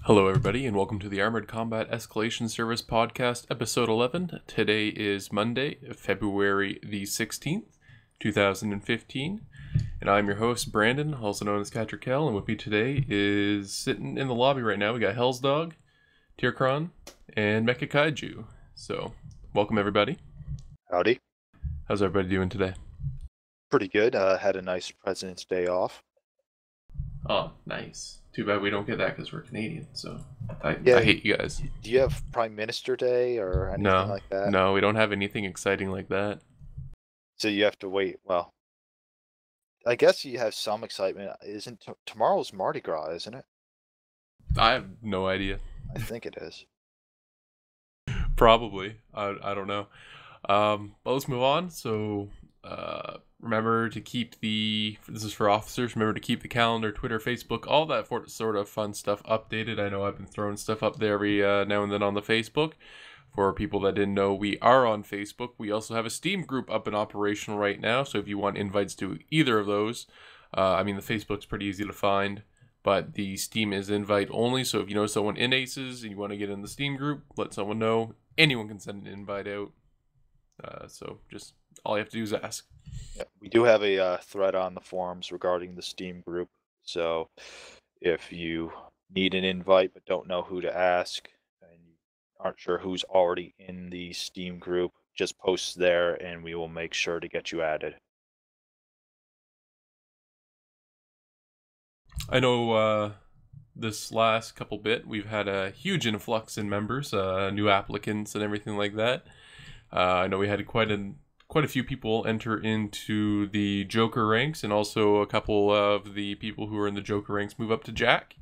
Hello, everybody, and welcome to the Armored Combat Escalation Service Podcast, Episode 11. Today is Monday, February the 16th, 2015, and I'm your host, Brandon, also known as Cattra, Kell, and with me today is sitting in the lobby right now. We got Hell's Dog, Tierkron, and Mecha Kaiju. So, welcome, everybody. Howdy. How's everybody doing today? Pretty good. Had a nice President's Day off. Oh, nice. Too bad we don't get that because we're Canadian, so I hate you guys. Do you have Prime Minister Day or anything like that? No, we don't have anything exciting like that. So you have to wait. Well, I guess you have some excitement. Isn't tomorrow's Mardi Gras, isn't it? I have no idea. I think it is. Probably. I don't know. But let's move on. So remember to keep this is for officers, remember to keep the calendar, Twitter, Facebook, all that sort of fun stuff updated. I know I've been throwing stuff up there every now and then on the Facebook. For people that didn't know, we are on Facebook. We also have a Steam group up and operational right now, so if you want invites to either of those, the Facebook's pretty easy to find, but the Steam is invite only, so if you know someone in ACES and you want to get in the Steam group, let someone know. Anyone can send an invite out, so just all you have to do is ask. Yeah, we do have a thread on the forums regarding the Steam group, so if you need an invite but don't know who to ask and you aren't sure who's already in the Steam group, just post there and we will make sure to get you added. I know this last couple bit we've had a huge influx in members, new applicants and everything like that. I know we had quite a few people enter into the Joker ranks, and also a couple of the people who are in the Joker ranks move up to Jack.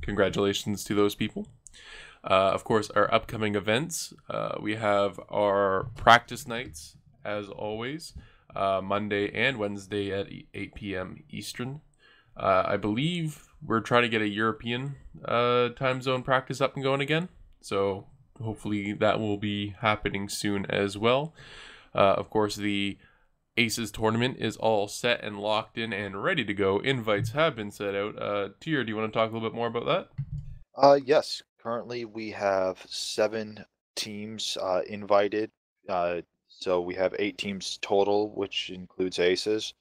Congratulations to those people. Of course, our upcoming events, we have our practice nights, as always, Monday and Wednesday at 8 p.m. Eastern. I believe we're trying to get a European time zone practice up and going again, so hopefully that will be happening soon as well. Of course, the ACES tournament is all set and locked in and ready to go. Invites have been set out. Tier, do you want to talk a little bit more about that? Yes. Currently, we have 7 teams invited. So we have 8 teams total, which includes ACES.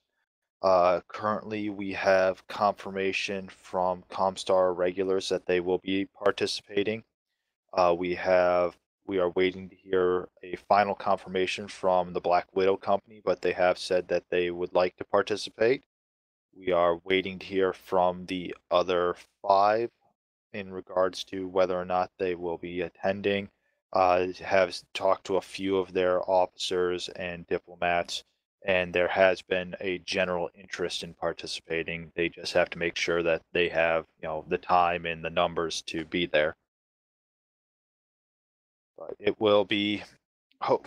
Currently, we have confirmation from Comstar regulars that they will be participating. We are waiting to hear a final confirmation from the Black Widow company, but they have said that they would like to participate. We are waiting to hear from the other 5 in regards to whether or not they will be attending. Have talked to a few of their officers and diplomats, and there has been a general interest in participating. They just have to make sure that they have, the time and the numbers to be there. But it will be,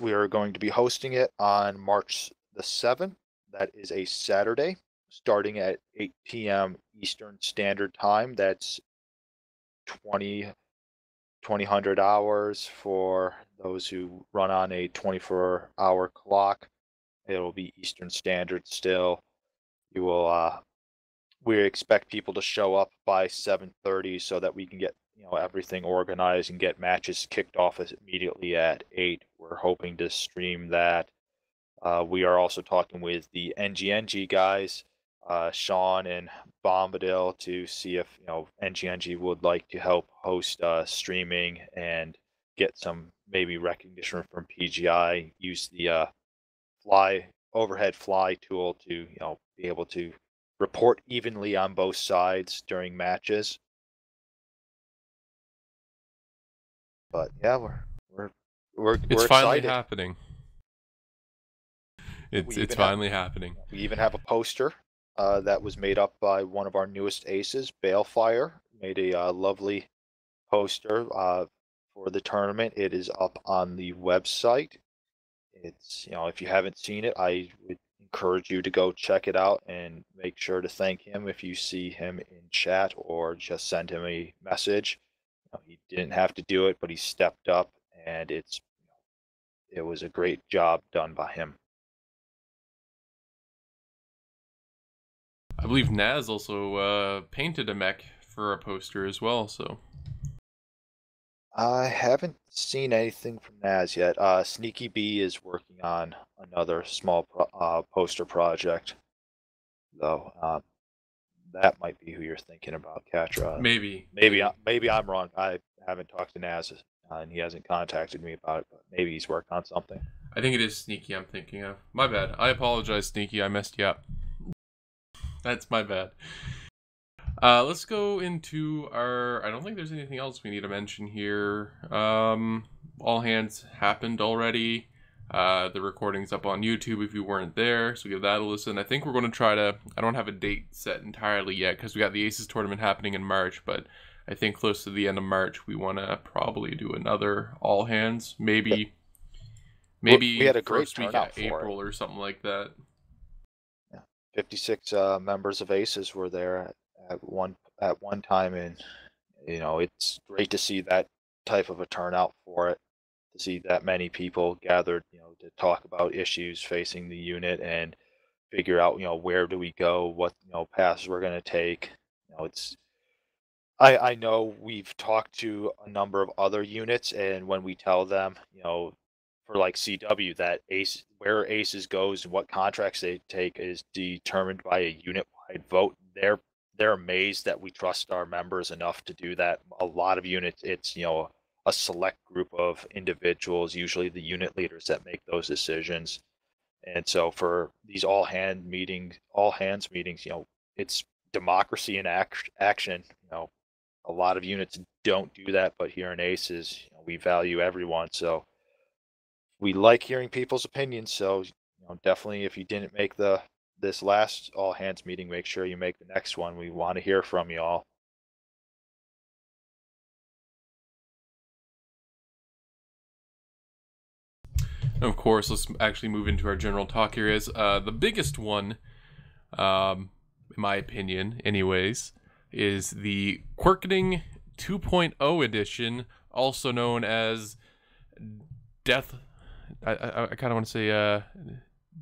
we are going to be hosting it on March the 7th. That is a Saturday, starting at 8 p.m. Eastern Standard Time. That's 2000 hours for those who run on a 24-hour clock. It'll be Eastern Standard still. You will, we expect people to show up by 7:30 so that we can get everything organized and get matches kicked off immediately at 8. We're hoping to stream that. We are also talking with the NGNG guys, Sean and Bombadil, to see if NGNG would like to help host streaming and get some maybe recognition from PGI. Use the overhead fly tool to be able to report evenly on both sides during matches. But yeah, we're finally excited. happening. It's finally happening. We even have a poster that was made up by one of our newest aces, Balefire. Made a lovely poster for the tournament. It is up on the website. It's if you haven't seen it, I would encourage you to go check it out and make sure to thank him if you see him in chat, or just send him a message. He didn't have to do it, but he stepped up, and it was a great job done by him. I believe Naz also painted a mech for a poster as well. So I haven't seen anything from Naz yet. Sneaky B is working on another small poster project, though. That might be who you're thinking about, Cattra. maybe, Maybe maybe. maybe I'm wrong. I haven't talked to Naz, and he hasn't contacted me about it. But maybe he's working on something. I think it is Sneaky I'm thinking of. My bad. I apologize, Sneaky. I messed you up. That's my bad. Let's go into our. I don't think there's anything else we need to mention here. All hands happened already. The recording's up on YouTube if you weren't there, so give that a listen. I think we're going to try to. I don't have a date set entirely yet because we got the Aces tournament happening in March, but I think close to the end of March we want to probably do another all hands. Yeah, we Maybe had a great first week of turnout for it. April or something like that. Yeah, 56 members of Aces were there at one time, and it's great to see that type of a turnout for it. To see that many people gathered, to talk about issues facing the unit and figure out, where do we go, what paths we're going to take. It's I know we've talked to a number of other units, and when we tell them, for like CW, that where Aces goes and what contracts they take is determined by a unit-wide vote, they're amazed that we trust our members enough to do that. A lot of units, it's a select group of individuals, usually the unit leaders, that make those decisions. And so for these all hands meetings, it's democracy in action. A lot of units don't do that, but here in Aces, we value everyone. So we like hearing people's opinions. So, definitely, if you didn't make this last all hands meeting, make sure you make the next one. We want to hear from you all. Of course, let's actually move into our general talk areas. The biggest one, in my opinion, anyways, is the Quirkening 2.0 edition, also known as Death. I kind of want to say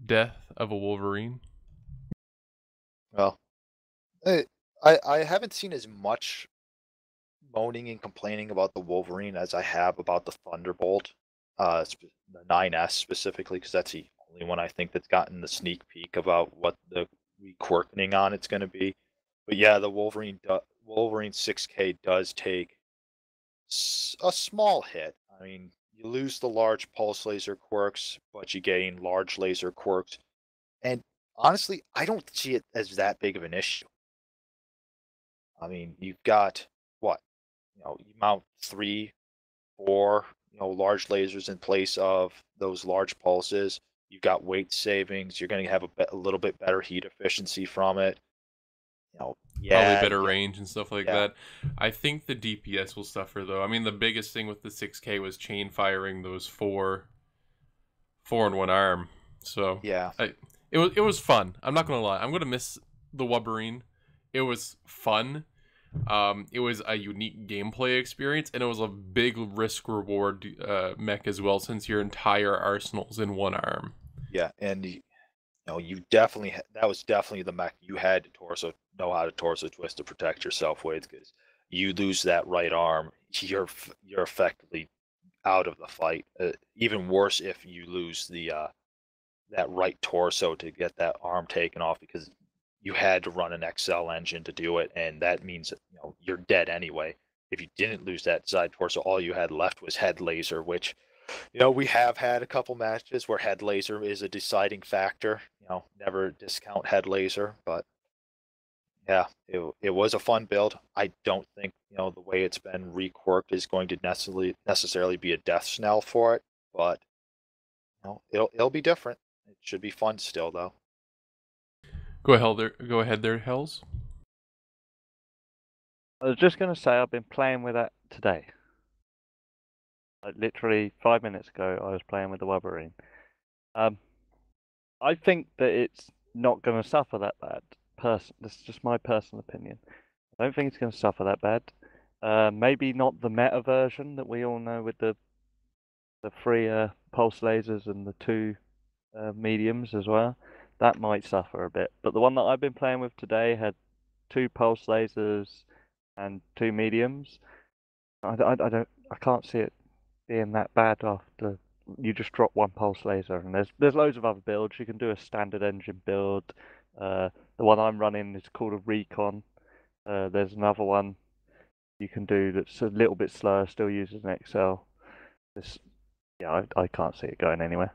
Death of a Wolverine. Well, I haven't seen as much moaning and complaining about the Wolverine as I have about the Thunderbolt, the 9S specifically, because that's the only one I think that's gotten the sneak peek about what the requirking on it's going to be. But yeah, the Wolverine 6K does take a small hit. I mean, you lose the large pulse laser quirks, but you gain large laser quirks, and honestly, I don't see it as that big of an issue. I mean, you've got what? You mount 3, 4, large lasers in place of those large pulses. You've got weight savings. You're going to have a little bit better heat efficiency from it. Probably Yeah, better yeah, range and stuff like yeah, that. I think the DPS will suffer though. I mean, the biggest thing with the 6K was chain firing those four in one arm. So yeah. it was fun. I'm not gonna lie. I'm gonna miss the Wolverine. It was fun. It was a unique gameplay experience, and it was a big risk reward mech as well, since your entire arsenal's in one arm. Yeah, and you definitely that was definitely the mech you had to know how to torso twist to protect yourself with, because you lose that right arm, you're effectively out of the fight. Even worse if you lose the that right torso to get that arm taken off, because you had to run an XL engine to do it, and that means that, you're dead anyway. If you didn't lose that side torso, all you had left was head laser, which we have had a couple matches where head laser is a deciding factor. Never discount head laser, but yeah, it was a fun build. I don't think the way it's been requirked is going to necessarily be a death knell for it, but it'll be different. It should be fun still, though. Go ahead there, Hells. I was just going to say I've been playing with that today. Like literally 5 minutes ago, I was playing with the Wolverine. I think that it's not going to suffer that bad. This is just my personal opinion. I don't think it's going to suffer that bad. Maybe not the meta version that we all know with the 3 pulse lasers and the 2 mediums as well. that might suffer a bit. But the one that I've been playing with today had 2 pulse lasers and 2 mediums. I can't see it being that bad after you just drop 1 pulse laser. And there's loads of other builds. You can do a standard engine build. The one I'm running is called a Recon. There's another one you can do that's a little bit slower, still uses an XL. Yeah, I can't see it going anywhere.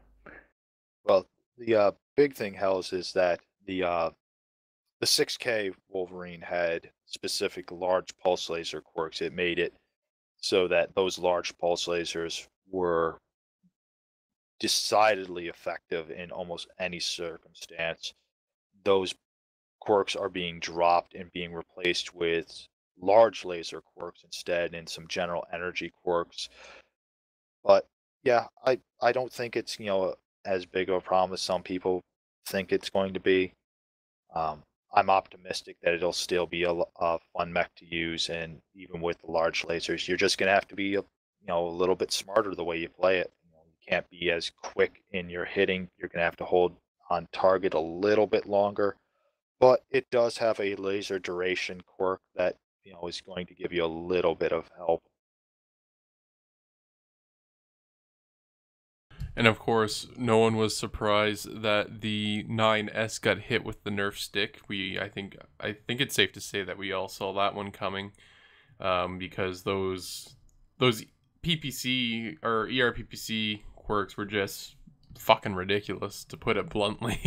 Well, the big thing, Hells, is that the 6K Wolverine had specific large pulse laser quirks. It made it so that those large pulse lasers were decidedly effective in almost any circumstance. Those quirks are being dropped and being replaced with large laser quirks instead, and some general energy quirks. But yeah, I don't think it's as big of a problem as some people think it's going to be. I'm optimistic that it'll still be a fun mech to use, and even with the large lasers, you're just gonna have to be a little bit smarter the way you play it. You can't be as quick in your hitting. You're gonna have to hold on target a little bit longer, but it does have a laser duration quirk that is going to give you a little bit of help. And of course, no one was surprised that the 9S got hit with the Nerf stick. I think it's safe to say that we all saw that one coming, because those PPC or ERPPC quirks were just fucking ridiculous, to put it bluntly.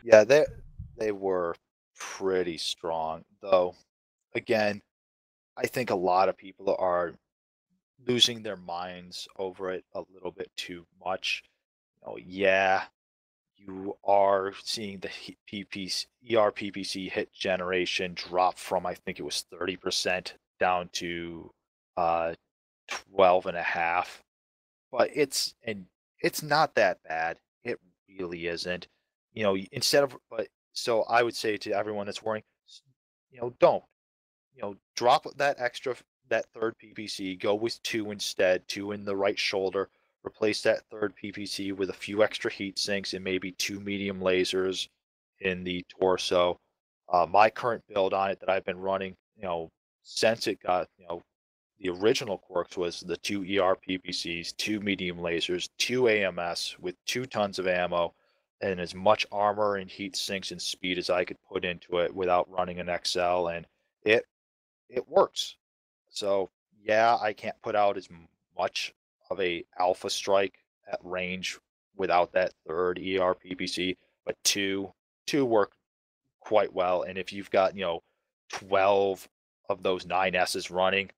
Yeah, they were pretty strong, though. Again, I think a lot of people are losing their minds over it a little bit too much. Yeah, you are seeing the PPC, ERPPC hit generation drop from, I think it was 30% down to 12 and a half. But it's not that bad. It really isn't. So I would say to everyone that's worrying, don't. Drop that third PPC, go with 2 instead, 2 in the right shoulder, replace that third PPC with a few extra heat sinks and maybe 2 medium lasers in the torso. My current build on it that I've been running, since it got, the original quirks was the 2 ERPPCs, 2 medium lasers, 2 AMS with 2 tons of ammo, and as much armor and heat sinks and speed as I could put into it without running an XL, and it works. So yeah, I can't put out as much of a alpha strike at range without that third ERPPC, but two work quite well. And if you've got 12 of those 9S's running,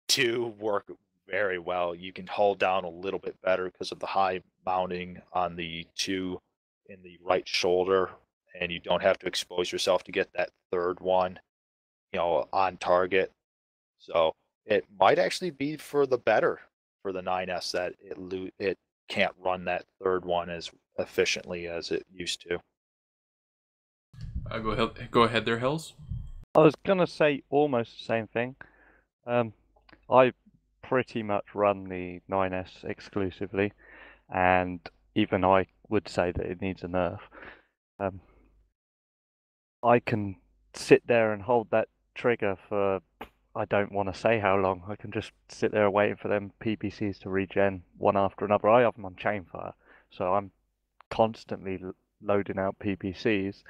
2 work very well. You can hold down a little bit better because of the high mounting on the 2 in the right shoulder, and you don't have to expose yourself to get that third one on target. So it might actually be for the better for the 9S that it can't run that third one as efficiently as it used to. Go ahead there, Hells. I was gonna say almost the same thing. I pretty much run the 9S exclusively, and even I would say that it needs a nerf. I can sit there and hold that trigger for, I don't want to say how long. I can just sit there waiting for them PPCs to regen one after another. I have them on chainfire, so I'm constantly loading out PPCs.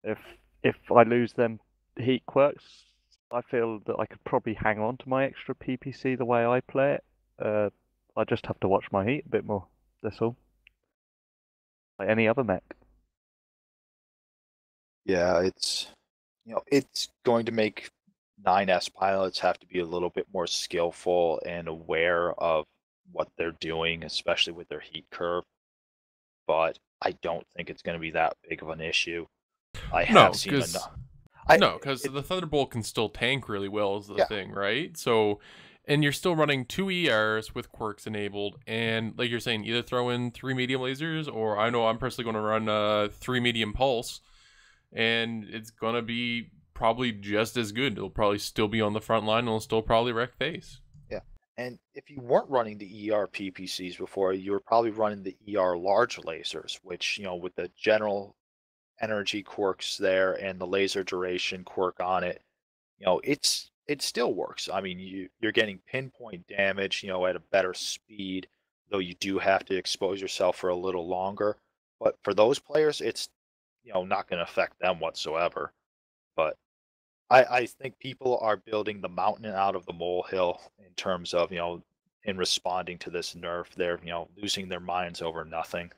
If I lose them heat quirks, I feel that I could probably hang on to my extra PPC the way I play it. I just have to watch my heat a bit more. That's all. Like any other mech. Yeah, it's going to make 9S pilots have to be a little bit more skillful and aware of what they're doing, especially with their heat curve. But I don't think it's going to be that big of an issue. I have seen enough. No, because the Thunderbolt can still tank really well is the thing, right? So, and you're still running 2 ERs with quirks enabled, and like you're saying, either throw in 3 medium lasers, or I know I'm personally going to run 3 medium pulse, and it's going to be probably just as good. It'll probably still be on the front line, and it'll still probably wreck face. Yeah, And if you weren't running the ER PPCs before, you were probably running the ER large lasers, which, with the general energy quirks there and the laser duration quirk on it, it still works. I mean, you're getting pinpoint damage, at a better speed, though you do have to expose yourself for a little longer. But for those players, it's not going to affect them whatsoever. But I think people are building the mountain out of the molehill in terms of in responding to this nerf. They're losing their minds over nothing.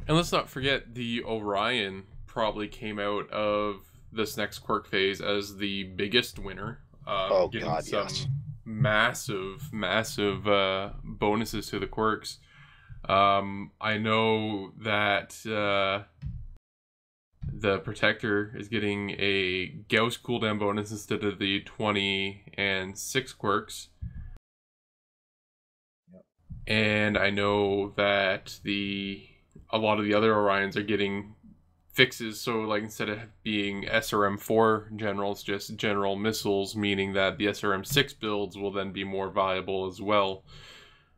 And let's not forget the Orion probably came out of this next quirk phase as the biggest winner, Oh getting God, some yes. massive bonuses to the quirks. I know that the Protector is getting a Gauss cooldown bonus instead of the 20 and 6 quirks. Yep. And I know that a lot of the other Orions are getting fixes, so like instead of being SRM4 generals, just general missiles, meaning that the SRM6 builds will then be more viable as well,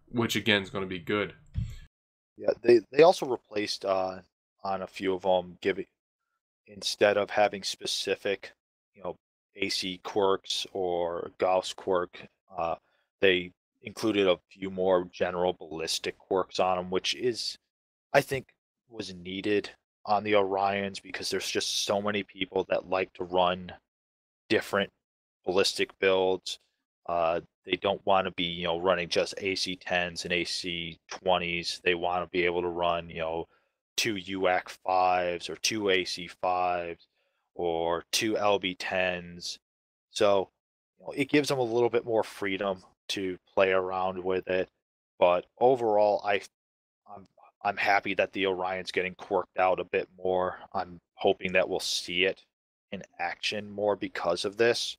which again is going to be good. Yeah, they also replaced on a few of them, instead of having specific, AC quirks or Gauss quirk, they included a few more general ballistic quirks on them, which I think, was needed on the Orions because there's just so many people that like to run different ballistic builds. They don't want to be, running just AC-10s and AC-20s. They want to be able to run, two UAC-5s or two AC-5s or two LB-10s. So, it gives them a little bit more freedom to play around with it. But overall, I'm I'm happy that the Orion's getting quirked out a bit more. I'm hoping that we'll see it in action more because of this.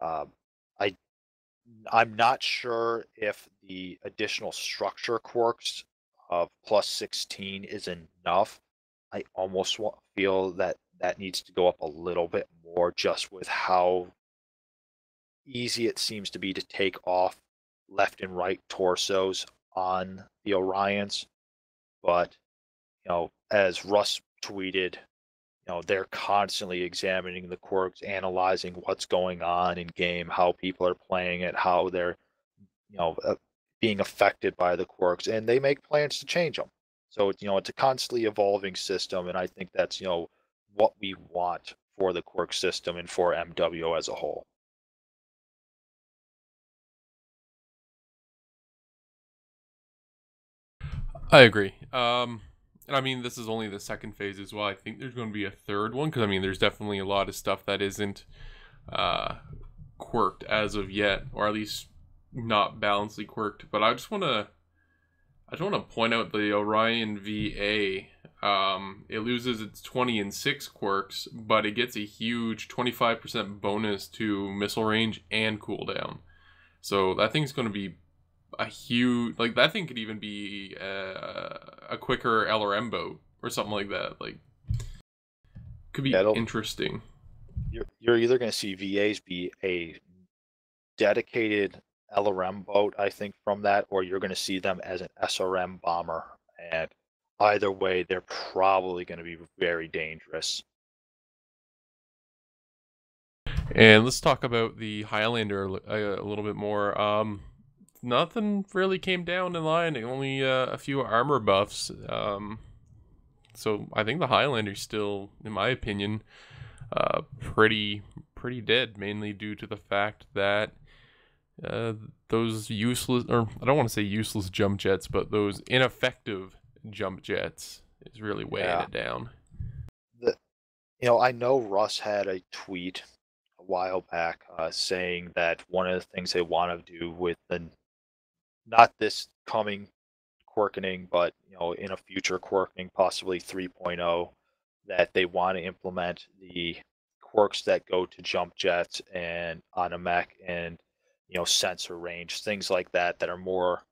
Um, I I'm not sure if the additional structure quirks of plus 16 is enough. I almost feel that that needs to go up a little bit more just with how easy it seems to be to take off left and right torsos on the Orions. But, as Russ tweeted, they're constantly examining the quirks, analyzing what's going on in game, how people are playing it, how they're, being affected by the quirks, and they make plans to change them. So, it's a constantly evolving system, and I think that's, what we want for the quirk system and for MWO as a whole. I agree. And I mean, this is only the second phase as well. I think there's going to be a third one because I mean, there's definitely a lot of stuff that isn't quirked as of yet, or at least not balancedly quirked. But I just want to point out the Orion VA. It loses its 20 and 6 quirks, but it gets a huge 25% bonus to missile range and cooldown. So that thing's going to be a huge, like that thing could even be a quicker LRM boat or something like that. Like, could be Yeah, interesting. you're either going to see VAs be a dedicated LRM boat, I think, from that, or you're going to see them as an SRM bomber. And either way, they're probably going to be very dangerous. And let's talk about the Highlander a little bit more. Nothing really came down in line. Only a few armor buffs. So I think the Highlander's still, in my opinion, pretty dead. Mainly due to the fact that those useless, or I don't want to say useless jump jets, but those ineffective jump jets is really weighing it down. I know Russ had a tweet a while back saying that one of the things they want to do with not this coming quirkening, but in a future quirkening, possibly 3.0, that they want to implement the quirks that go to jump jets and on a mech and sensor range, things like that that are more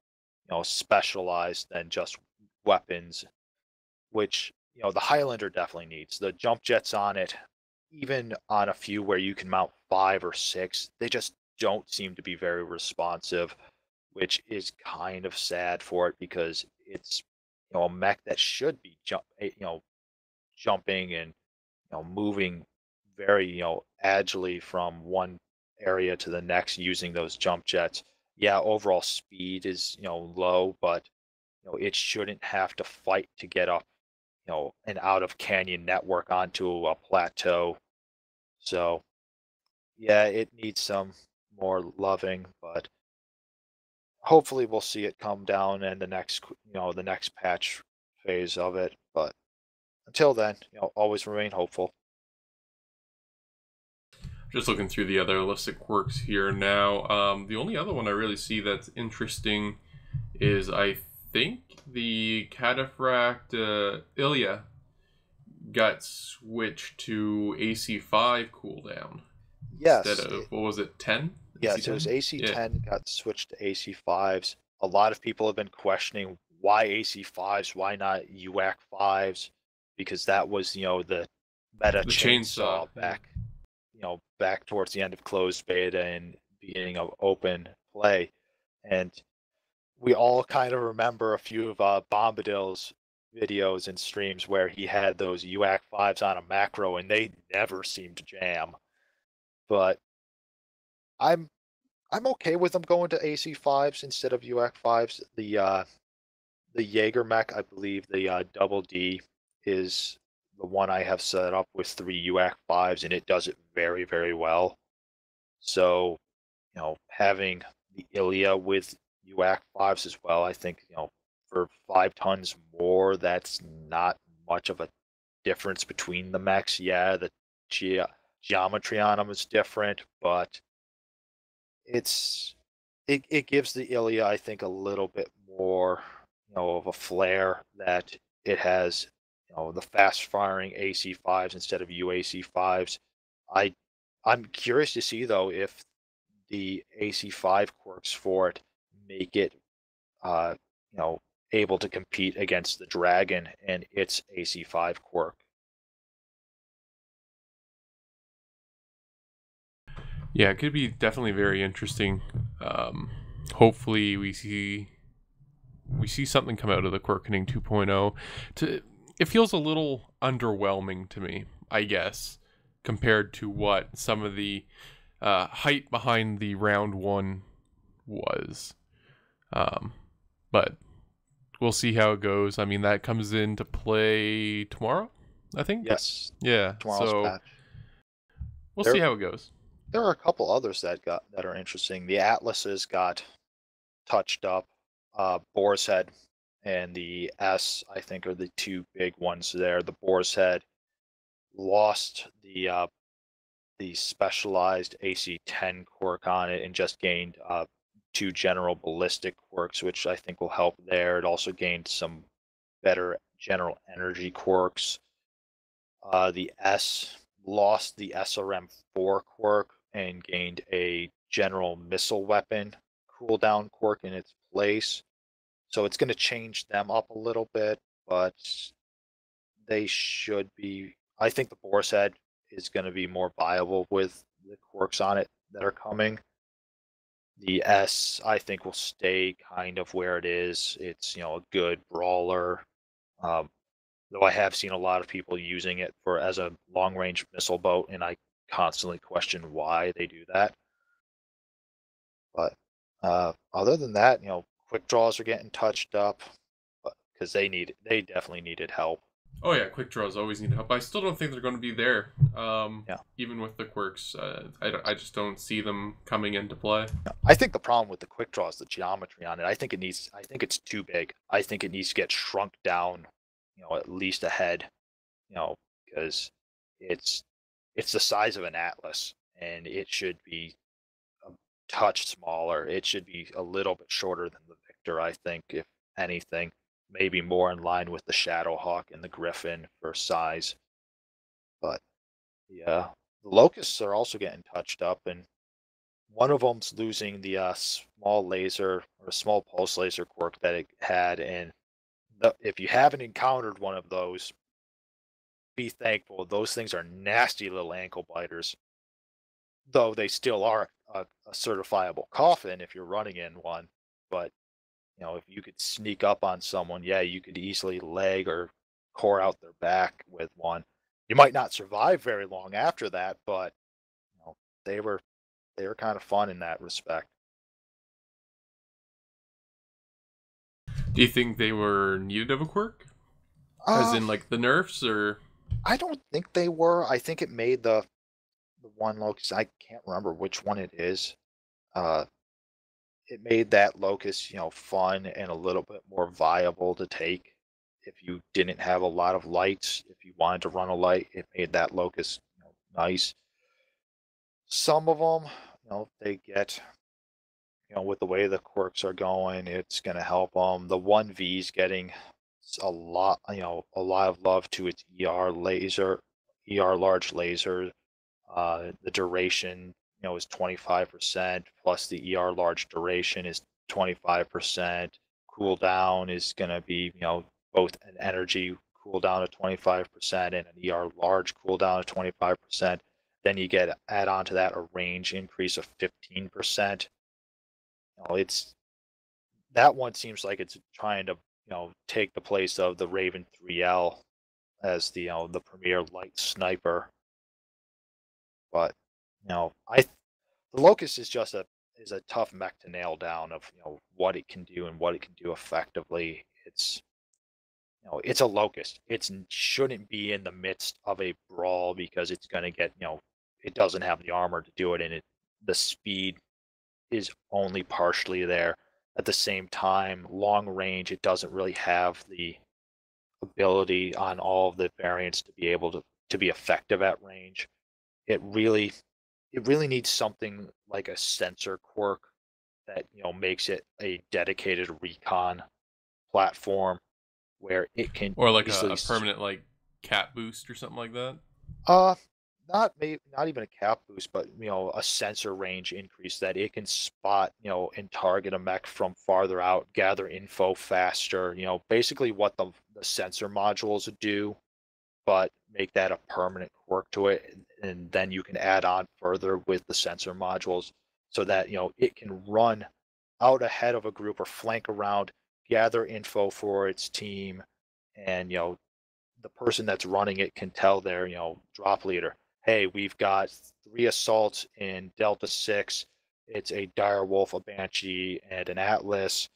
specialized than just weapons, which the Highlander definitely needs. The jump jets on it even on a few where you can mount 5 or 6, they just don't seem to be very responsive, which is kind of sad for it because it's a mech that should be jumping and moving very agilely from one area to the next using those jump jets. Yeah, overall speed is low, but it shouldn't have to fight to get up an out of canyon network onto a plateau. So yeah, it needs some more loving, but hopefully we'll see it come down in the next the next patch phase of it. But until then, always remain hopeful. Just looking through the other listed quirks here now. The only other one I really see that's interesting is, I think, the Cataphract Ilia got switched to AC5 cooldown. Yes. Instead of, what was it, 10? Yes, it was AC10 got switched to AC5s. A lot of people have been questioning why AC5s, why not UAC 5s, because that was, the meta chainsaw back, back towards the end of closed beta and beginning of open play. And we all kind of remember a few of Bombadil's videos and streams where he had those UAC 5s on a macro and they never seemed to jam. But I'm okay with them going to AC5s instead of UAC 5s. The Jaeger mech, I believe the Double D is the one I have set up with 3 UAC 5s, and it does it very, very well. So, having the Ilia with UAC 5s as well, I think, for 5 tons more, that's not much of a difference between the mechs. Yeah, the geometry on them is different, but it gives the Ilia, I think, a little bit more, of a flair that it has, the fast firing AC5s instead of UAC5s. I'm curious to see though if the AC5 quirks for it make it, uh, able to compete against the Dragon and its AC5 quirk. Yeah, it could be definitely very interesting. Hopefully we see something come out of the Quirkening 2.0. It feels a little underwhelming to me, I guess, compared to what some of the hype behind the round 1 was. But we'll see how it goes. I mean, that comes into play tomorrow, I think. Yes. Yeah. Tomorrow's patch. We'll see how it goes. There are a couple others that are interesting. The Atlases got touched up. Boar's Head and the S, I think, are the 2 big ones there. The Boar's Head lost the specialized AC10 quirk on it and just gained 2 general ballistic quirks, which I think will help there. It also gained some better general energy quirks. The S lost the SRM4 quirk and gained a general missile weapon cooldown quirk in its place. So it's going to change them up a little bit, but they should be. I think the Boar's Head is going to be more viable with the quirks on it that are coming. The S, I think, will stay kind of where it is. It's a good brawler. Though I have seen a lot of people using it as a long range missile boat, and I constantly question why they do that. But other than that, quick draws are getting touched up because they definitely needed help. Oh yeah, quick draws always need help. I still don't think they're going to be there. Yeah. Even with the quirks, I just don't see them coming into play. I think the problem with the quick draw is the geometry on it. I think it's too big. I think it needs to get shrunk down, at least a head, because it's the size of an Atlas, and it should be a touch smaller. It should be a little bit shorter than the Victor, I think, if anything. Maybe more in line with the Shadowhawk and the Griffin for size. But yeah, the Locusts are also getting touched up, and one of them's losing the small laser or small pulse laser quirk that it had. And if you haven't encountered one of those, be thankful. Those things are nasty little ankle biters, though they still are a certifiable coffin if you're running in one. But if you could sneak up on someone, yeah, you could easily leg or core out their back with one. You might not survive very long after that, but they were kind of fun in that respect. Do you think they were needed of a quirk? As in, like, the nerfs, or? I don't think they were. I think it made the one Locust. I can't remember which one it is. It made that Locust, fun and a little bit more viable to take. If you didn't have a lot of lights, if you wanted to run a light, it made that Locust, nice. Some of them, they get, with the way the quirks are going, it's going to help them. The 1V's getting a lot of love to its ER large laser. The duration, is 25%, plus the ER large duration is 25%. Cooldown is going to be, both an energy cooldown of 25% and an ER large cooldown of 25%. Then you add on to that a range increase of 15%. That one seems like it's trying to, take the place of the Raven 3L as the premier light sniper. But the Locust is just a tough mech to nail down of what it can do and what it can do effectively. It's it's a Locust. It shouldn't be in the midst of a brawl because it's going to get it doesn't have the armor to do it, and the speed is only partially there. At the same time, long range, it doesn't really have the ability on all of the variants to be able to be effective at range. It really needs something like a sensor quirk that makes it a dedicated recon platform where it can Or like easily a permanent, like, cap boost or something like that? Not even a cap boost, but a sensor range increase that it can spot and target a mech from farther out, gather info faster. Basically what the sensor modules do, but make that a permanent quirk to it, and then you can add on further with the sensor modules so that it can run out ahead of a group or flank around, gather info for its team, and the person that's running it can tell their drop leader, hey, we've got 3 assaults in Delta 6. It's a Direwolf, a Banshee, and an Atlas.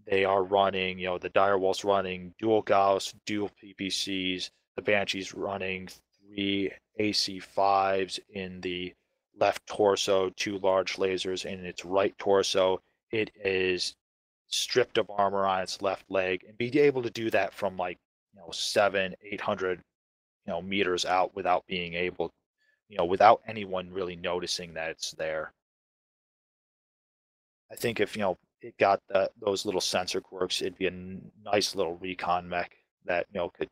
They are running, the Direwolf's running dual Gauss, dual PPCs. The Banshee's running 3 AC5s in the left torso, 2 large lasers in its right torso. It is stripped of armor on its left leg, and be able to do that from 700-800 meters out without being able, without anyone really noticing that it's there. I think if it got those little sensor quirks, it'd be a nice little recon mech that could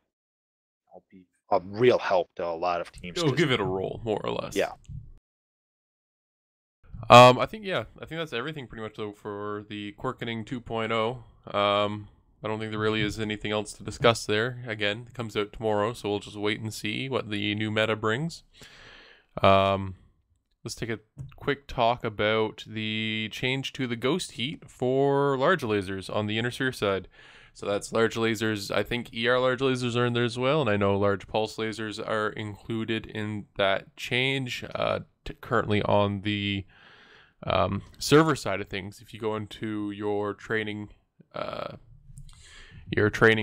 be a real help to a lot of teams. It'll give it a roll, more or less. Yeah. I think that's everything pretty much though for the Quirkening 2.0. I don't think there really is anything else to discuss there. Again, it comes out tomorrow, so we'll just wait and see what the new meta brings. Let's take a quick talk about the change to the ghost heat for large lasers on the inner sphere side. So that's large lasers. I think ER large lasers are in there as well, and I know large pulse lasers are included in that change. Currently on the server side of things, if you go into your training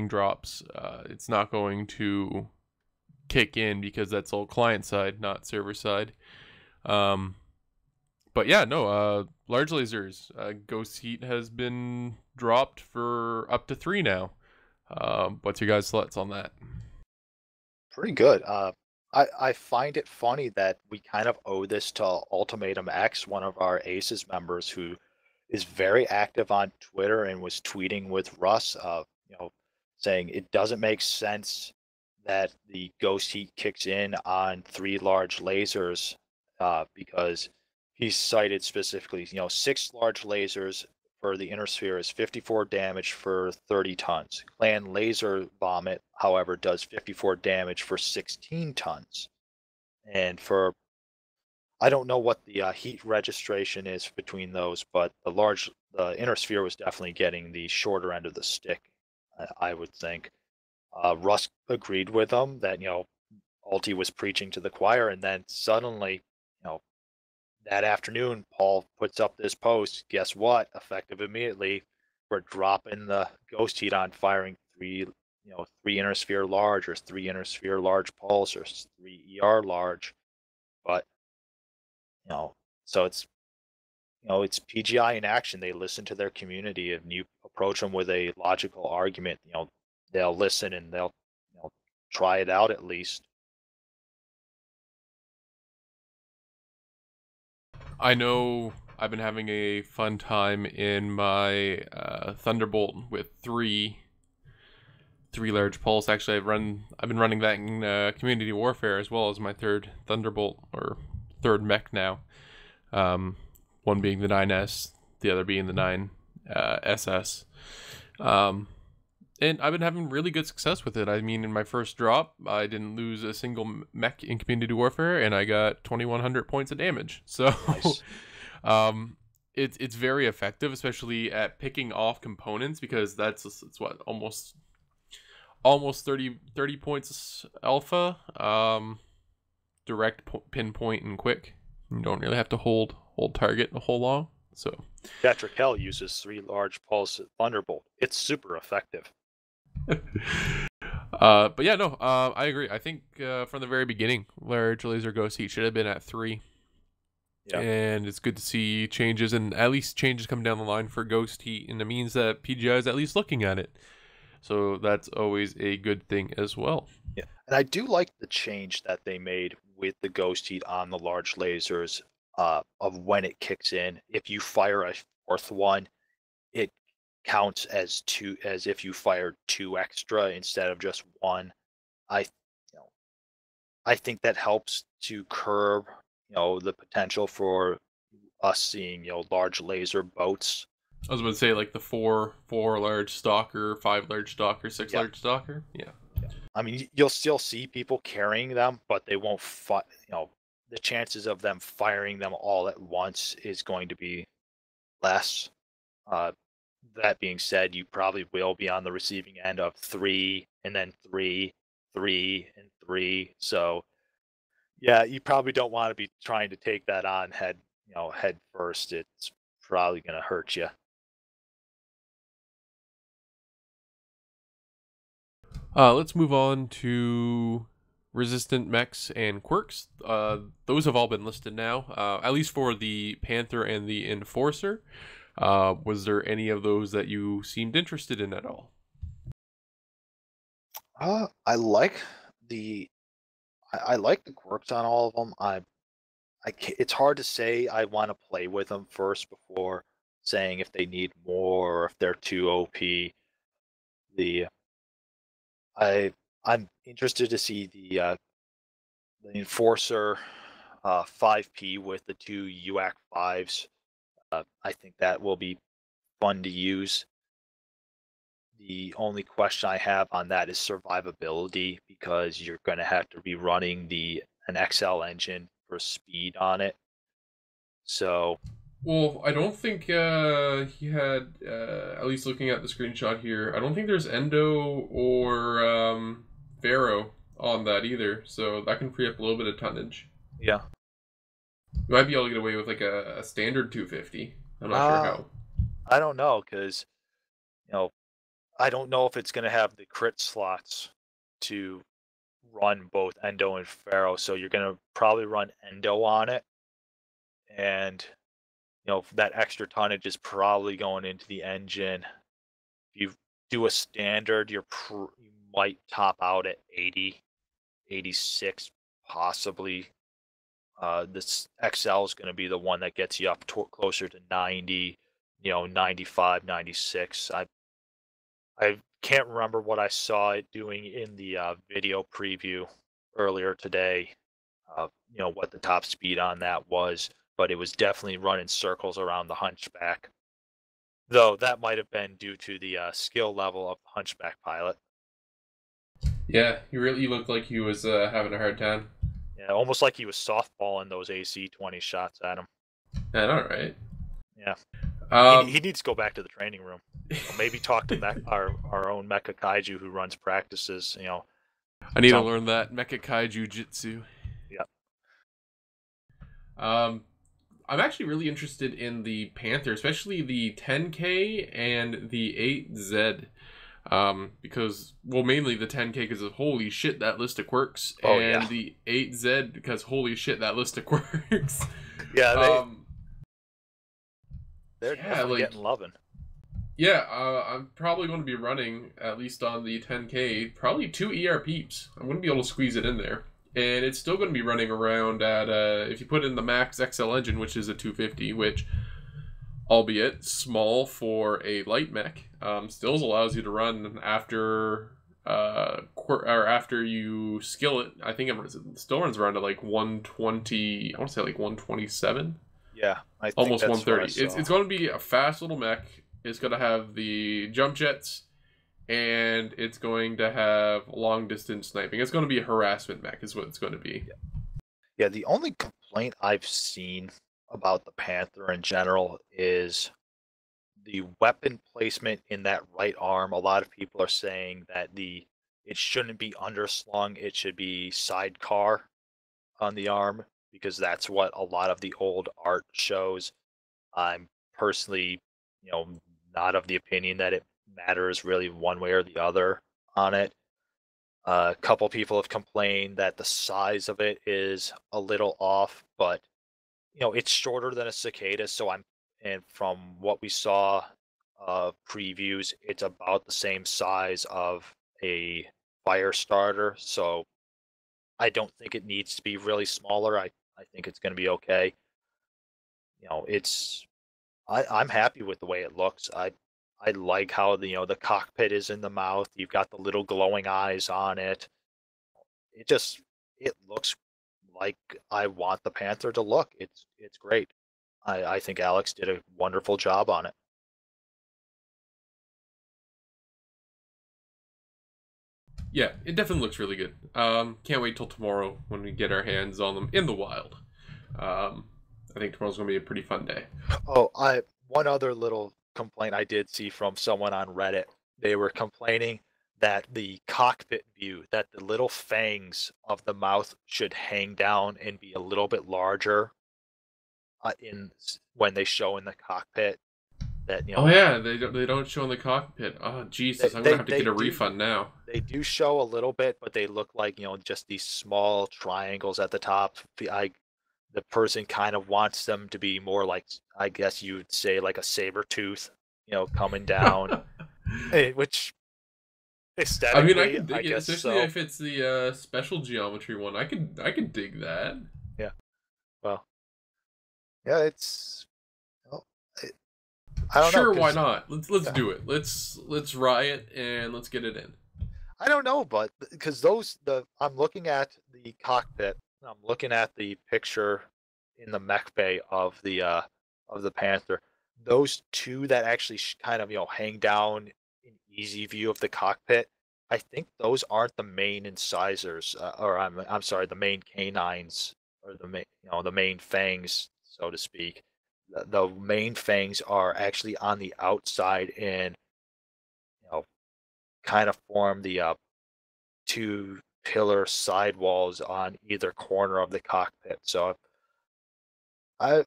drops, it's not going to kick in because that's all client side, not server side. But yeah, no, large lasers, ghost heat has been dropped for up to 3 now. What's your guys' thoughts on that? Pretty good. I find it funny that we kind of owe this to Ultimatum X, one of our A.C.E.S members who is very active on Twitter and was tweeting with Russ, saying it doesn't make sense that the ghost heat kicks in on 3 large lasers, because he cited specifically, 6 large lasers for the inner sphere is 54 damage for 30 tons. Clan Laser Vomit, however, does 54 damage for 16 tons. And for, I don't know what the heat registration is between those, but the inner sphere was definitely getting the shorter end of the stick, I would think. Russ agreed with him that, Alti was preaching to the choir, and then suddenly, that afternoon, Paul puts up this post. Guess what? Effective immediately, we're dropping the ghost heat on firing three inner sphere large, or three inner sphere large pulse, or three ER large. But so it's PGI in action. They listen to their community, and you approach them with a logical argument. They'll listen, and they'll try it out at least. I know I've been having a fun time in my Thunderbolt with three large pulse. Actually, I've been running that in Community Warfare as well as my third Thunderbolt, or third mech now. One being the 9S, the other being the 9SS. And I've been having really good success with it. I mean, in my first drop, I didn't lose a single mech in Community Warfare, and I got 2,100 points of damage. So, Nice. it's very effective, especially at picking off components, because it's what, almost 30 points alpha. Direct pinpoint and quick. You don't really have to hold target a whole long. So Cattra Kell uses 3 large pulse Thunderbolt. It's super effective. But yeah, no, I agree. I think from the very beginning, large laser ghost heat should have been at 3. Yeah. And it's good to see changes, and at least changes come down the line for ghost heat, and it means that PGI is at least looking at it. So that's always a good thing as well. Yeah, and I do like the change that they made with the ghost heat on the large lasers, of when it kicks in. If you fire a fourth one, it counts as two, as if you fired 2 extra instead of just 1. I, I think that helps to curb, the potential for us seeing, large laser boats. I was about to say, like the four large stalker, 5 large stalker, 6 Yeah. large stalker. Yeah. I mean, you'll still see people carrying them, but they won't the chances of them firing them all at once is going to be less. That being said, you probably will be on the receiving end of 3, and then 3, 3, and 3. So yeah, you probably don't want to be trying to take that on head first. It's probably going to hurt you. Let's move on to resistant mechs and quirks. Those have all been listed now, at least for the Panther and the Enforcer. Was there any of those that you seemed interested in at all? I like the quirks on all of them. It's hard to say I want to play with them first before saying if they need more or if they're too OP. I'm interested to see the Enforcer 5P with the 2 UAC 5s. I think that will be fun to use. The only question I have on that is survivability, because you're going to have to be running an XL engine for speed on it. So, Well, I don't think he had, at least looking at the screenshot here, I don't think there's Endo or Pharaoh on that either, so that can free up a little bit of tonnage. yeah. You might be able to get away with like a standard 250. I'm not sure how. I don't know, because, I don't know if it's going to have the crit slots to run both Endo and Pharaoh, so you're going to probably run Endo on it. And that extra tonnage is probably going into the engine. If you do a standard, you might top out at 80, 86, possibly. This XL is going to be the one that gets you up closer to 90, 95, 96. I can't remember what I saw it doing in the video preview earlier today. What the top speed on that was, but it was definitely running circles around the Hunchback. Though that might have been due to the skill level of the Hunchback pilot. Yeah, he looked like he was having a hard time. Yeah, almost like he was softballing those AC-20 shots at him. Yeah, all right. Yeah. Um, He needs to go back to the training room. Maybe talk to our own Mecha Kaiju who runs practices. I need to learn that Mecha Kaiju Jutsu. Yeah. I'm actually really interested in the Panther, especially the 10K and the 8Z. Because, well, mainly the 10K because of holy shit, that list of quirks. Oh, and yeah. the 8Z because holy shit, that list of quirks. Yeah, they're definitely getting loving. Yeah, I'm probably going to be running, at least on the 10K, probably 2 ER peeps. I'm going to be able to squeeze it in there. And it's still going to be running around at, if you put in the max XL engine, which is a 250, which, albeit small for a light mech, still allows you to run after after you skill it. I think it still runs around at like 120, I want to say like 127. Yeah, I think almost that's 130. What I saw. It's going to be a fast little mech. It's going to have the jump jets, and it's going to have long distance sniping. It's going to be a harassment mech, is what it's going to be. Yeah, the only complaint I've seen about the Panther in general is the weapon placement in that right arm. A lot of people are saying that it shouldn't be underslung, it should be sidecar on the arm because that's what a lot of the old art shows. I'm personally, not of the opinion that it matters really one way or the other on it. A couple people have complained that the size of it is a little off, but it's shorter than a cicada, and from what we saw previews, it's about the same size of a fire starter. So I don't think it needs to be really smaller. I think it's going to be okay. It's I'm happy with the way it looks. I like how the cockpit is in the mouth. You've got the little glowing eyes on it. It looks like I want the Panther to look. It's great. I think Alex did a wonderful job on it. Yeah, it definitely looks really good. Can't wait till tomorrow when we get our hands on them in the wild. I think tomorrow's going to be a pretty fun day. Oh, one other little complaint I did see from someone on Reddit. They were complaining that the cockpit view, that the little fangs of the mouth should hang down and be a little bit larger when they show in the cockpit. That Oh yeah, they don't show in the cockpit. Oh Jesus, I'm gonna have to get a refund now. They do show a little bit, but they look like just these small triangles at the top. The person kind of wants them to be more like, I guess you would say, like a saber tooth, coming down, which aesthetically, I mean, I can dig it, guess especially so. if it's the special geometry one. I could dig that. Yeah. Well. Yeah, it's. Well, I don't know. Sure, why not? Let's do it. Let's riot and let's get it in. I don't know, but because I'm looking at the cockpit. I'm looking at the picture in the mech bay of the Panther. Those two that actually kind of hang down in easy view of the cockpit. I think those aren't the main incisors, or I'm sorry, the main canines, or the main fangs, so to speak. The main fangs are actually on the outside and kind of form the two pillar sidewalls on either corner of the cockpit. So I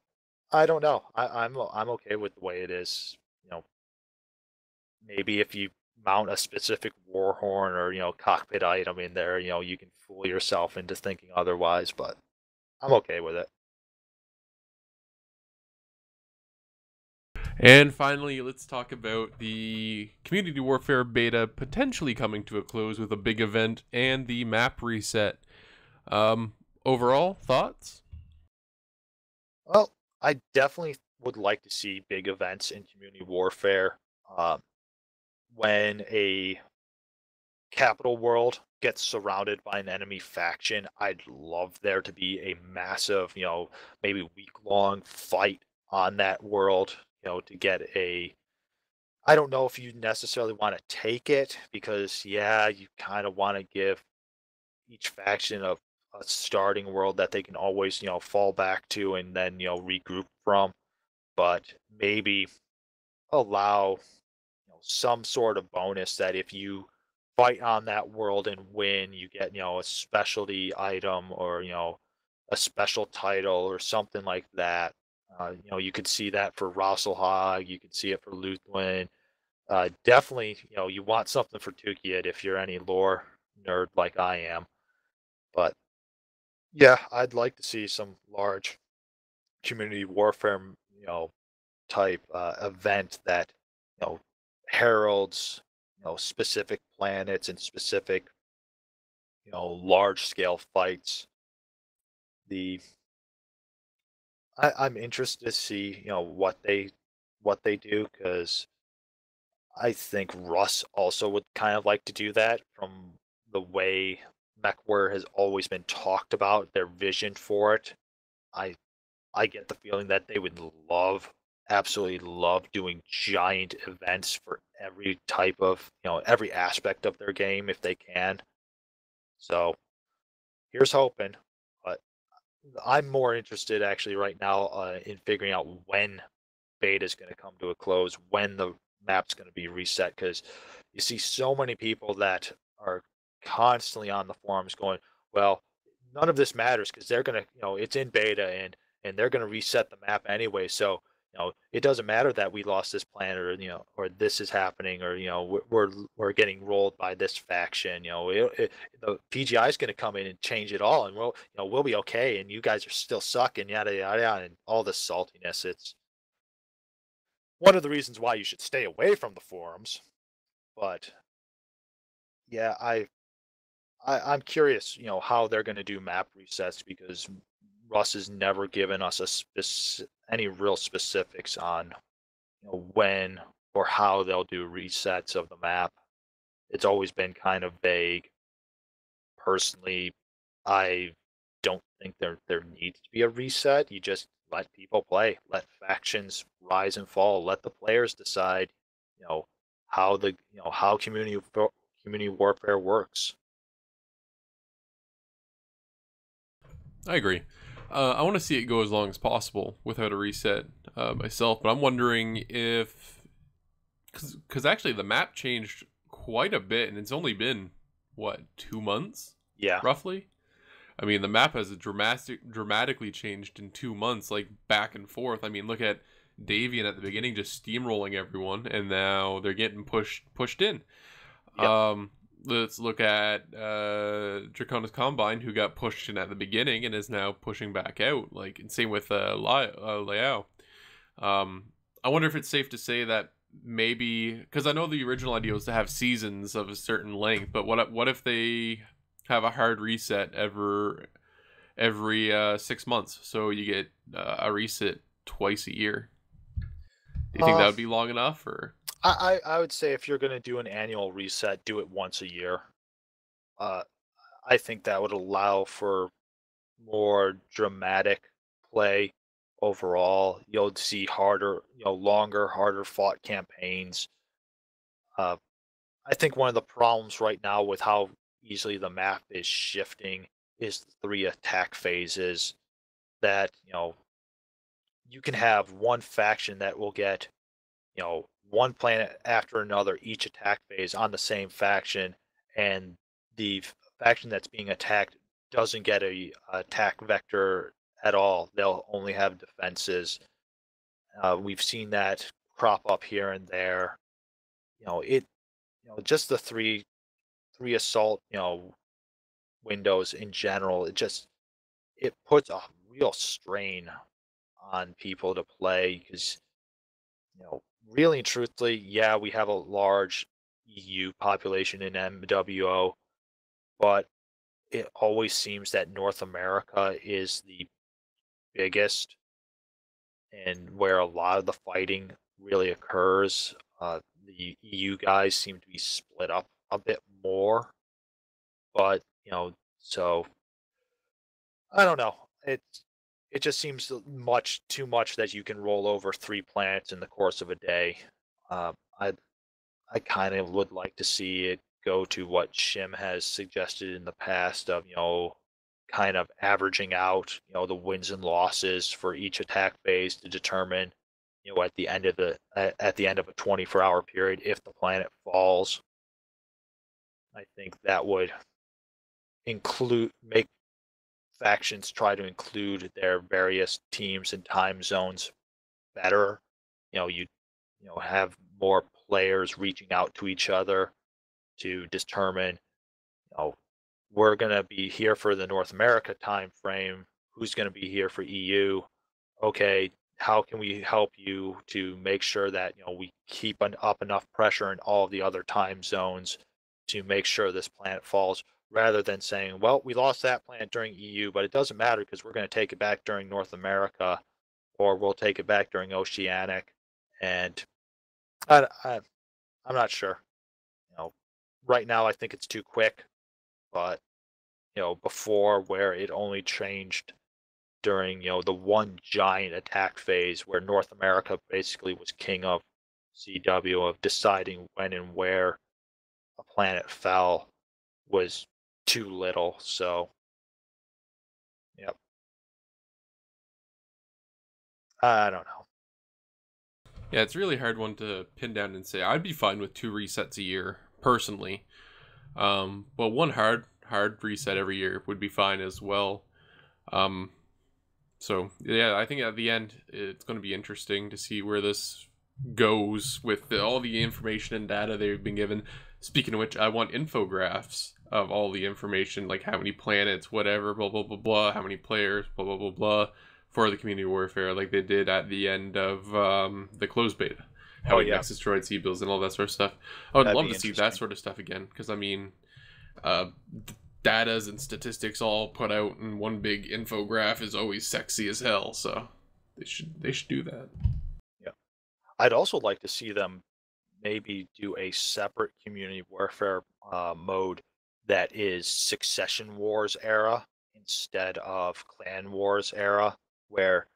I don't know. I'm okay with the way it is. Maybe if you mount a specific war horn or cockpit item in there, you can fool yourself into thinking otherwise. But I'm okay with it. And finally, let's talk about the Community Warfare beta potentially coming to a close with a big event and the map reset. Overall, thoughts? Well, I definitely would like to see big events in Community Warfare. When a capital world gets surrounded by an enemy faction, I'd love there to be a massive, maybe week-long fight on that world, to get a I don't know if you necessarily want to take it because, yeah, you kind of want to give each faction a starting world that they can always, fall back to and then, regroup from. But maybe allow, some sort of bonus that if you fight on that world and win, you get, a specialty item or, a special title or something like that. You could see that for Rosselhog, you could see it for Luthwin. Definitely, you want something for Tukiyid if you're any lore nerd like I am. But yeah, I'd like to see some large community warfare, type event that, you know, heralds, specific planets and specific, large scale fights. The I'm interested to see, what they do because I think Russ also would kind of like to do that from the way MechWarrior has always been talked about, their vision for it. I I get the feeling that they would absolutely love doing giant events for every type of, every aspect of their game if they can. So here's hoping. But I'm more interested actually right now in figuring out when beta is going to come to a close, when the map's going to be reset, because you see so many people that are constantly on the forums going, well, none of this matters because they're going to, it's in beta and they're going to reset the map anyway. So, it doesn't matter that we lost this planet or, or this is happening or, we're getting rolled by this faction. The PGI is going to come in and change it all and we'll be okay. And you guys are still sucking, yada, yada, yada, and all this saltiness. It's one of the reasons why you should stay away from the forums. But yeah, I'm curious, how they're going to do map resets because Russ has never given us any real specifics on, when or how they'll do resets of the map. It's always been kind of vague. Personally, I don't think there needs to be a reset. You just let people play, let factions rise and fall, let the players decide, you know, how community warfare works. I agree. I want to see it go as long as possible without a reset myself, but I'm wondering if, because actually the map changed quite a bit, and it's only been what, 2 months, Yeah. roughly. I mean, the map has dramatically changed in 2 months, like back and forth. I mean, look at Davian at the beginning just steamrolling everyone, and now they're getting pushed in. Yep. Let's look at Draconis Combine, who got pushed in at the beginning and is now pushing back out. Like, and same with Liao. I wonder if it's safe to say that maybe, because I know the original idea was to have seasons of a certain length, but what if they have a hard reset every 6 months, so you get a reset twice a year? Do you think that would be long enough, or? I would say if you're going to do an annual reset, do it once a year. I think that would allow for more dramatic play overall. You'll see harder, longer, harder fought campaigns. Uh, I think one of the problems right now with how easily the map is shifting is the three attack phases that, you can have one faction that will get, one planet after another, each attack phase on the same faction, and the faction that's being attacked doesn't get a attack vector at all. They'll only have defenses. We've seen that crop up here and there. Just the three assault, windows in general. It puts a real strain on people to play because, really and truthfully, yeah, we have a large EU population in MWO, but it always seems that North America is the biggest and where a lot of the fighting really occurs. The EU guys seem to be split up a bit more, but so I don't know. It just seems much too much that you can roll over three planets in the course of a day. I kind of would like to see it go to what Shim has suggested in the past of, kind of averaging out, the wins and losses for each attack phase to determine, at the end of a 24-hour period if the planet falls. I think that would make factions try to include their various teams and time zones better. You have more players reaching out to each other to determine, we're going to be here for the North America time frame. Who's going to be here for EU? Okay, how can we help you to make sure that we keep up enough pressure in all of the other time zones to make sure this planet falls, rather than saying, well, we lost that planet during EU, but it doesn't matter because we're going to take it back during North America, or we'll take it back during Oceanic. And I'm not sure. Right now I think it's too quick, but before, where it only changed during the one giant attack phase where North America basically was king of CW, of deciding when and where a planet fell, was too little. So yep, I don't know. Yeah, it's a really hard one to pin down and say. I'd be fine with 2 resets a year, personally. But one hard reset every year would be fine as well. So, yeah, I think at the end, it's going to be interesting to see where this goes with all the information and data they've been given. Speaking of which, I want infographics of all the information, like how many planets, whatever, blah, blah, blah, blah, how many players, blah, blah, blah, blah, for the community warfare, like they did at the end of the closed beta. How it makes destroyed C-bills and all that sort of stuff. I would love to see that sort of stuff again, because, I mean, datas and statistics all put out in one big infograph is always sexy as hell, so they should do that. Yeah. I'd also like to see them maybe do a separate community warfare mode that is Succession Wars era instead of Clan Wars era, where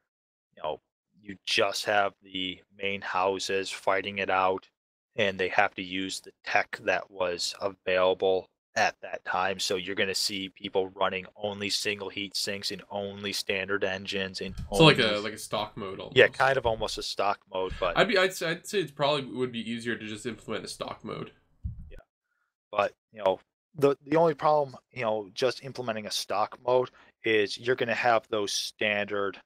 you just have the main houses fighting it out, and they have to use the tech that was available at that time. So you're going to see people running only single heat sinks and only standard engines, and so like a stock mode almost. Yeah, kind of almost a stock mode, but I'd say it probably would be easier to just implement a stock mode. Yeah, but the only problem, just implementing a stock mode is you're going to have those standard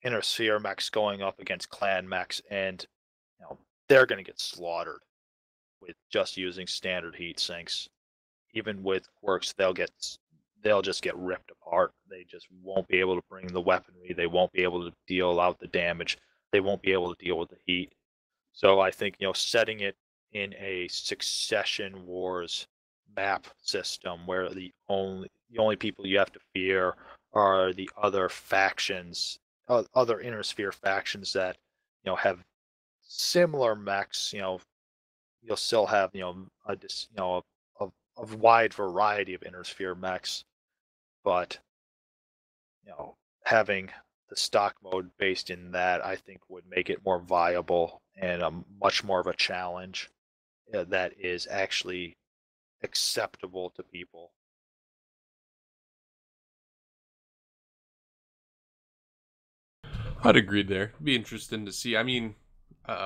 inner sphere mechs going up against clan mechs, and they're going to get slaughtered with just using standard heat sinks. Even with quirks, they'll just get ripped apart. They just won't be able to bring the weaponry. They won't be able to deal out the damage. They won't be able to deal with the heat. So I think setting it in a Succession Wars map system where the only people you have to fear are the other factions, other inner sphere factions that have similar mechs. You'll still have a wide variety of inner sphere mechs, but having the stock mode based in that, I think, would make it more viable and much more of a challenge that is actually acceptable to people. I'd agree there. It'd be interesting to see. I mean,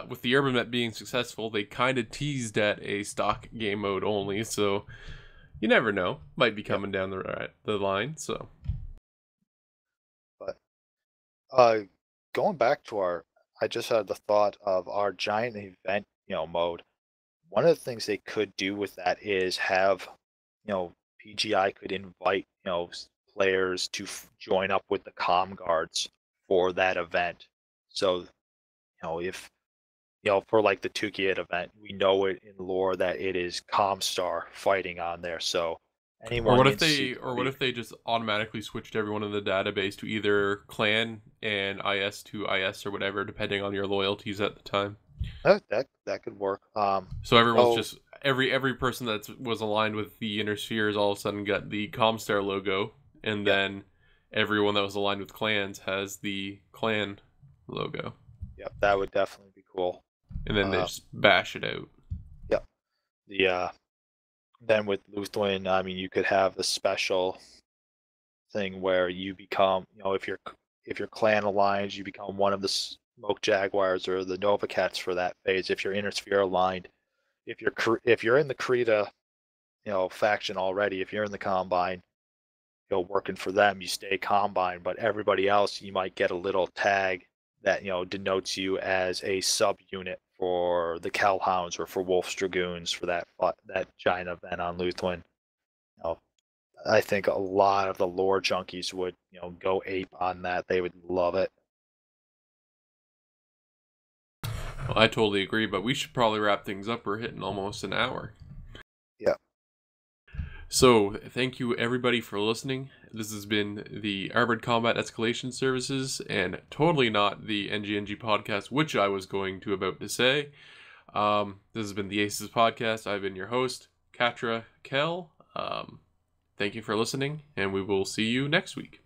with the Urban Met being successful, they kind of teased at a stock game mode only, so you never know. Might be coming down the line. So, but going back to I just had the thought of our giant event, mode. One of the things they could do with that is have, PGI could invite, players to join up with the comm guards for that event. So, if for like the Tukiyat event, we know it in lore that it is Comstar fighting on there. So anyone. Or what if they just automatically switched everyone in the database to either clan and IS to IS or whatever, depending on your loyalties at the time. That could work. So everyone's just every person that was aligned with the Inner Spheres all of a sudden got the Comstar logo, and then everyone that was aligned with clans has the clan logo. Yep, that would definitely be cool. And then they just bash it out. Yep. Then with Luthwin, I mean, you could have the special thing where you become, if your clan aligns, you become one of the Smoke Jaguars or the Nova Cats for that phase. If you're Intersphere aligned, if you're in the Krita, faction already, if you're in the Combine, working for them, you stay Combine. But everybody else, you might get a little tag that denotes you as a subunit for the Kellhounds or for Wolf's Dragoons for that giant event on Luthwin. I think a lot of the lore junkies would, go ape on that. They would love it. Well, I totally agree, but we should probably wrap things up. We're hitting almost an hour. Yeah. So, thank you everybody for listening. This has been the Armored Combat Escalation Services, and totally not the NGNG podcast, which I was about to say. This has been the A.C.E.S podcast. I've been your host, Cattra Kell. Thank you for listening, and we will see you next week.